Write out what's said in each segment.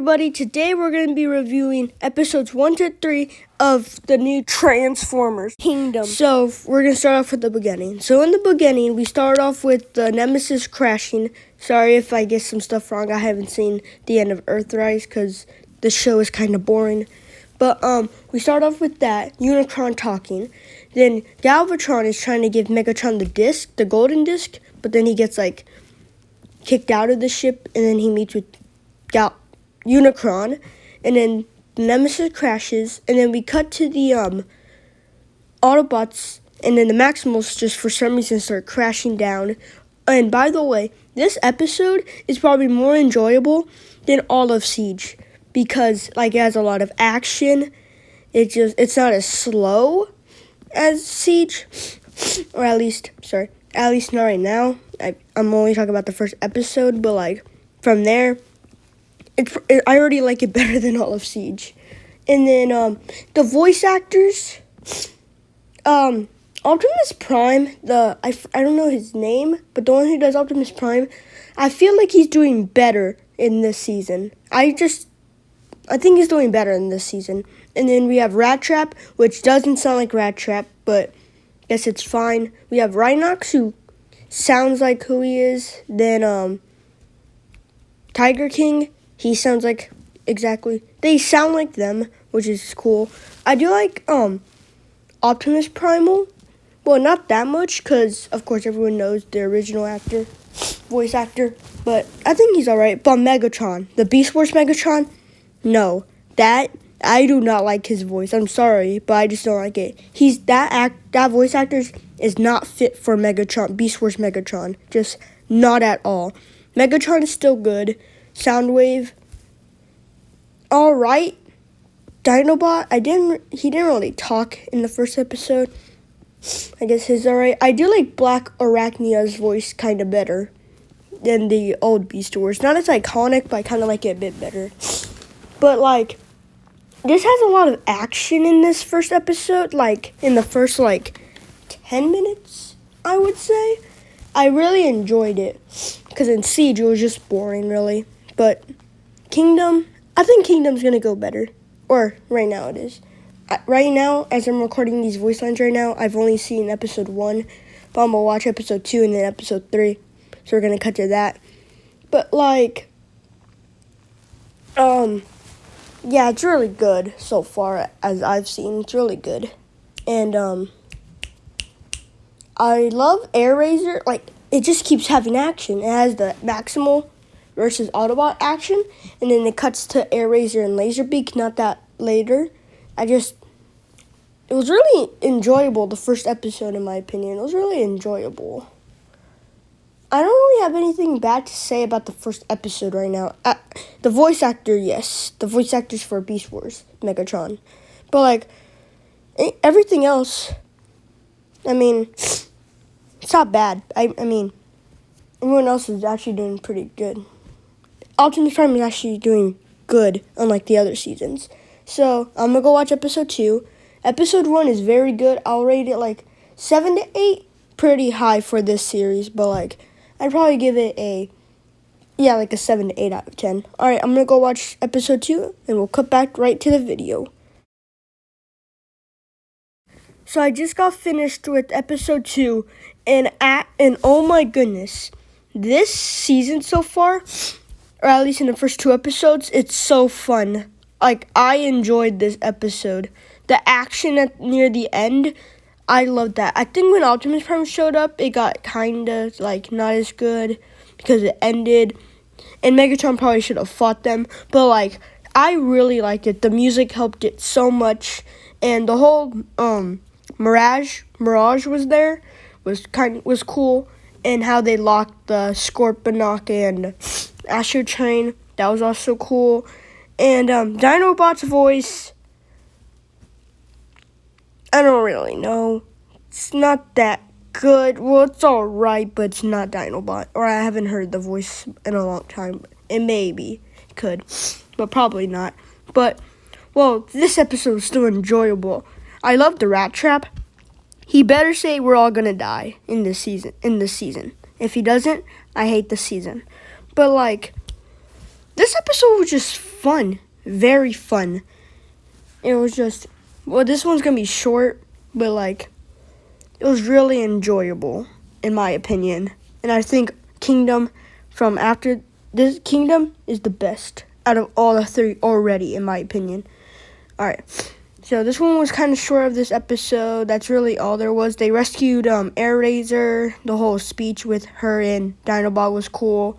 everybody, today we're going to be reviewing episodes 1 to 3 of the new Transformers Kingdom. So we're going to start off with the beginning. So in the beginning, we start off with the Nemesis crashing. Sorry if I get some stuff wrong. I haven't seen the end of Earthrise because the show is kind of boring. But we start off with that, Unicron talking. Then Galvatron is trying to give Megatron the disc, the golden disc, but then he gets kicked out of the ship, and then he meets with Unicron, and then the Nemesis crashes, and then we cut to the Autobots, and then the Maximals just for some reason start crashing down. And by the way, this episode is probably more enjoyable than all of Siege because it has a lot of action. It's not as slow as Siege, or at least not right now. I'm only talking about the first episode, but from there, I already like it better than all of Siege. And then the voice actors, Optimus Prime, I don't know his name, but the one who does Optimus Prime, I feel like he's doing better in this season. I think he's doing better in this season. And then we have Rat Trap, which doesn't sound like Rat Trap, but I guess it's fine. We have Rhinox, who sounds like who he is. Then Tiger King, he sounds like they sound like them, which is cool. I do like Optimus Primal. Well, not that much, because of course everyone knows the original voice actor, but I think he's alright. But Megatron, the Beast Wars Megatron, no, I do not like his voice. I'm sorry, but I just don't like it. That voice actor is not fit for Megatron, Beast Wars Megatron. Just not at all. Megatron is still good. Soundwave, all right. Dinobot, he didn't really talk in the first episode. I guess he's all right. I do like Black Arachnia's voice kind of better than the old Beast Wars. Not as iconic, but I kind of like it a bit better. But this has a lot of action in this first episode. In the first 10 minutes, I would say. I really enjoyed it. Because in Siege, it was just boring, really. But Kingdom, I think Kingdom's going to go better. Or right now it is. Right now, as I'm recording these voice lines right now, I've only seen episode 1. But I'm going to watch episode 2 and then episode 3. So we're going to cut to that. But yeah, it's really good so far as I've seen. It's really good. And I love Air Razor. It just keeps having action. It has the Maximal versus Autobot action, and then it cuts to Air Razor and Laserbeak, not that later. It was really enjoyable, the first episode, in my opinion. It was really enjoyable. I don't really have anything bad to say about the first episode right now. The voice actor, yes. The voice actors for Beast Wars, Megatron. But, everything else, it's not bad. I mean, everyone else is actually doing pretty good. Optimus Prime is actually doing good, unlike the other seasons. So, I'm going to go watch episode 2. Episode 1 is very good. I'll rate it 7 to 8. Pretty high for this series, but I'd probably give it a 7 to 8 out of 10. Alright, I'm going to go watch episode 2, and we'll cut back right to the video. So I just got finished with episode 2, and oh my goodness, this season so far, or at least in the first 2 episodes, it's so fun. I enjoyed this episode. The action near the end, I loved that. I think when Optimus Prime showed up, it got kind of, not as good because it ended. And Megatron probably should have fought them. But, I really liked it. The music helped it so much. And the whole Mirage was there. Was cool. And how they locked the Scorponok and Astro Train. That was also cool. And Dinobot's voice, I don't really know. It's not that good. Well, it's alright, but it's not Dinobot. Or I haven't heard the voice in a long time. It maybe could, but probably not. But, well, this episode was still enjoyable. I love the Rat Trap. He better say we're all gonna die in this season. If he doesn't, I hate the season. But this episode was just fun, very fun. It was just, well, this one's gonna be short, but like, it was really enjoyable, in my opinion. And I think Kingdom from after this Kingdom is the best out of all the three already, in my opinion. All right. So this one was kind of short of this episode. That's really all there was. They rescued Air Razor. The whole speech with her and Dinobot was cool.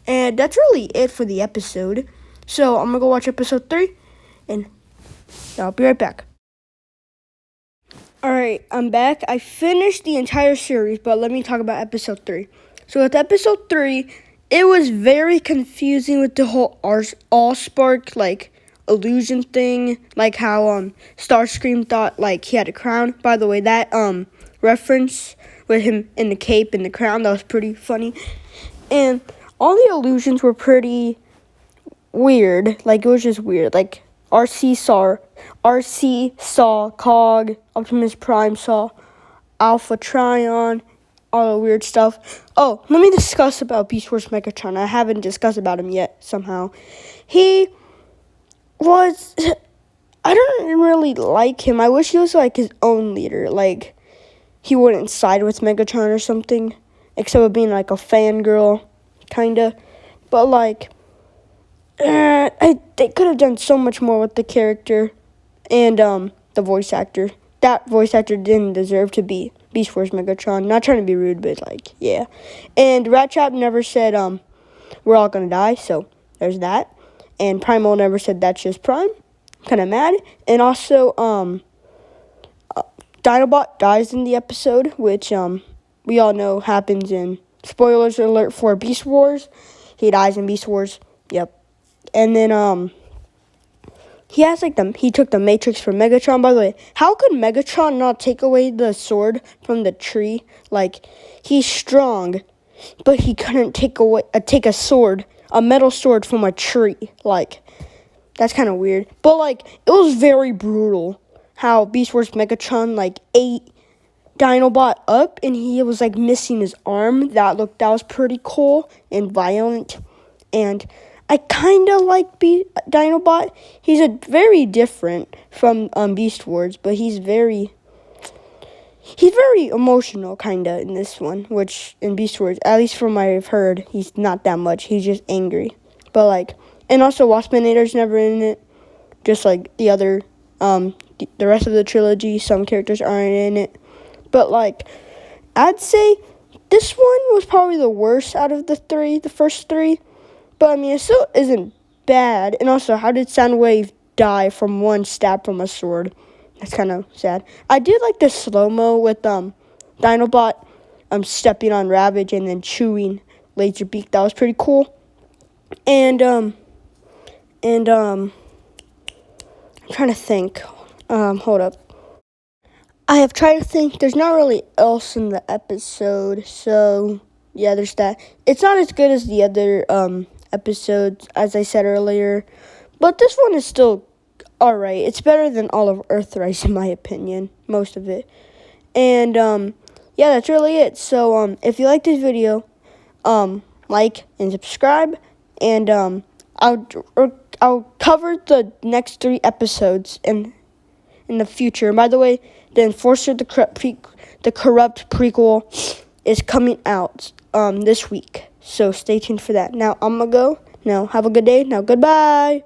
And that's really it for the episode. So I'm going to go watch episode 3. And I'll be right back. Alright, I'm back. I finished the entire series, but let me talk about episode 3. So with episode 3, it was very confusing with the whole Allspark, like, illusion thing, like how Starscream thought like he had a crown. By the way, that reference with him in the cape and the crown, that was pretty funny. And all the illusions were pretty weird. Like, it was just weird. Like RC saw Cog, Optimus Prime saw Alpha Trion, all the weird stuff. Oh, let me discuss about Beast Wars Megatron. I haven't discussed about him yet somehow. I don't really like him. I wish he was like his own leader. Like, he wouldn't side with Megatron or something, except for being like a fangirl, kinda. But like, they could have done so much more with the character and the voice actor. That voice actor didn't deserve to be Beast Wars Megatron. Not trying to be rude, but like, yeah. And Ratchet never said we're all gonna die, so there's that. And Primal never said that's just Prime. Kind of mad. And also, Dinobot dies in the episode, which we all know happens in, spoilers alert for Beast Wars. He dies in Beast Wars. Yep. And then he took the Matrix from Megatron. By the way, how could Megatron not take away the sword from the tree? Like, he's strong, but he couldn't take a sword, a metal sword from a tree. Like, that's kind of weird. But like, it was very brutal how Beast Wars Megatron like ate Dinobot up, and he was like missing his arm. That was pretty cool and violent. And I kind of like Dinobot. He's very different from Beast Wars, but he's very emotional kind of in this one, which in Beast Wars, at least from what I've heard, he's not that much. He's just angry. But like, and also Waspinator's never in it, just like the other, the rest of the trilogy. Some characters aren't in it. But like, I'd say this one was probably the worst out of the first three. But I mean, it still isn't bad. And also, how did Soundwave die from one stab from a sword? That's kind of sad. I did like the slow-mo with Dinobot stepping on Ravage and then chewing Laserbeak. That was pretty cool. And I'm trying to think. Hold up. I have tried to think. There's not really else in the episode, so yeah, there's that. It's not as good as the other episodes, as I said earlier, but this one is still alright. It's better than all of Earthrise, in my opinion, most of it. And yeah, that's really it. So if you like this video, like and subscribe, and I'll cover the next 3 episodes in the future. And by the way, the Enforcer the Corrupt prequel is coming out this week. So stay tuned for that. Now I'm gonna go. Now have a good day. Now goodbye.